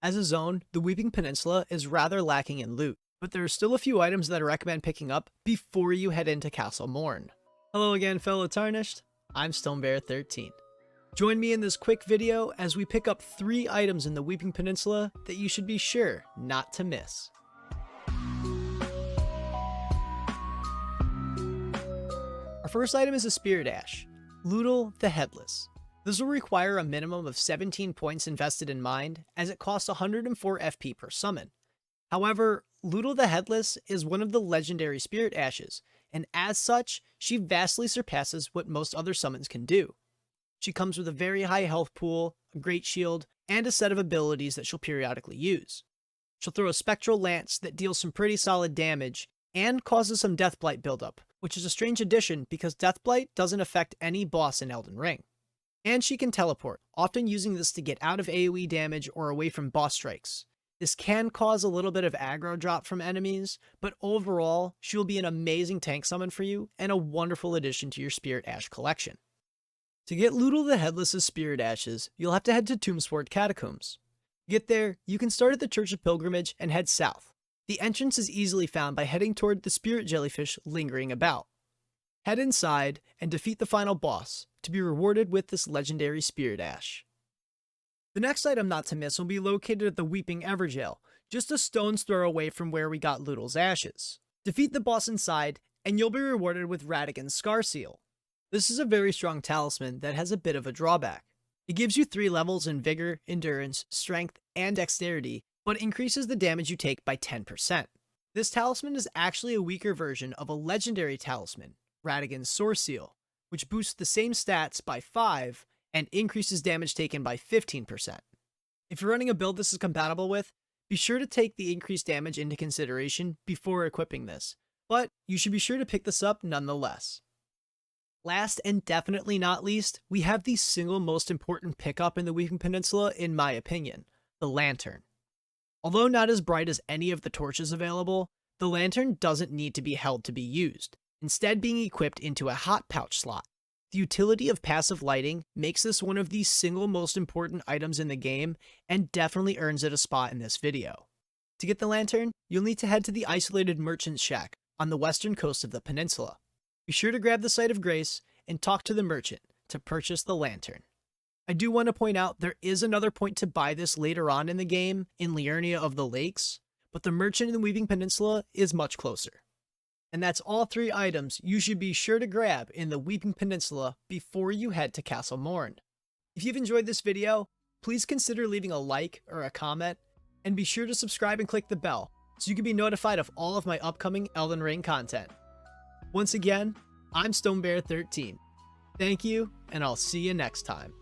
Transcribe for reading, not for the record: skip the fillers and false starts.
As a zone, the Weeping Peninsula is rather lacking in loot, but there are still a few items that I recommend picking up before you head into Castle Morne. Hello again, fellow Tarnished. I'm Stonebear13. Join me in this quick video as we pick up 3 items in the Weeping Peninsula that you should be sure not to miss. Our first item is a Spirit Ash, Lhutel the Headless. This will require a minimum of 17 points invested in Mind, as it costs 104 FP per summon. However, Lhutel the Headless is one of the legendary Spirit Ashes, and as such, she vastly surpasses what most other summons can do. She comes with a very high health pool, a great shield, and a set of abilities that she'll periodically use. She'll throw a Spectral Lance that deals some pretty solid damage, and causes some Deathblight buildup, which is a strange addition because Deathblight doesn't affect any boss in Elden Ring. And she can teleport, often using this to get out of AoE damage or away from boss strikes. This can cause a little bit of aggro drop from enemies, but overall, she will be an amazing tank summon for you and a wonderful addition to your Spirit Ash collection. To get Lhutel the Headless's Spirit Ashes, you'll have to head to Tombsport Catacombs. To get there, you can start at the Church of Pilgrimage and head south. The entrance is easily found by heading toward the spirit jellyfish lingering about. Head inside and defeat the final boss to be rewarded with this legendary Spirit Ash. The next item not to miss will be located at the Weeping Everjail, just a stone's throw away from where we got Lhutel's Ashes. Defeat the boss inside, and you'll be rewarded with Radagon Scarseal. This is a very strong talisman that has a bit of a drawback. It gives you 3 levels in Vigor, Endurance, Strength, and Dexterity, but increases the damage you take by 10%. This talisman is actually a weaker version of a legendary talisman, Radagon Scarseal, which boosts the same stats by 5 and increases damage taken by 15%. If you're running a build this is compatible with, be sure to take the increased damage into consideration before equipping this, but you should be sure to pick this up nonetheless. Last and definitely not least, we have the single most important pickup in the Weeping Peninsula in my opinion, the Lantern. Although not as bright as any of the torches available, the Lantern doesn't need to be held to be used, instead being equipped into a hot pouch slot. The utility of passive lighting makes this one of the single most important items in the game and definitely earns it a spot in this video. To get the Lantern, you'll need to head to the isolated Merchant's Shack on the western coast of the peninsula. Be sure to grab the Site of Grace and talk to the merchant to purchase the Lantern. I do want to point out there is another point to buy this later on in the game in Liurnia of the Lakes, but the merchant in the Weeping Peninsula is much closer. And that's all 3 items you should be sure to grab in the Weeping Peninsula before you head to Castle Morne. If you've enjoyed this video, please consider leaving a like or a comment, and be sure to subscribe and click the bell so you can be notified of all of my upcoming Elden Ring content. Once again, I'm Stonebear13. Thank you, and I'll see you next time.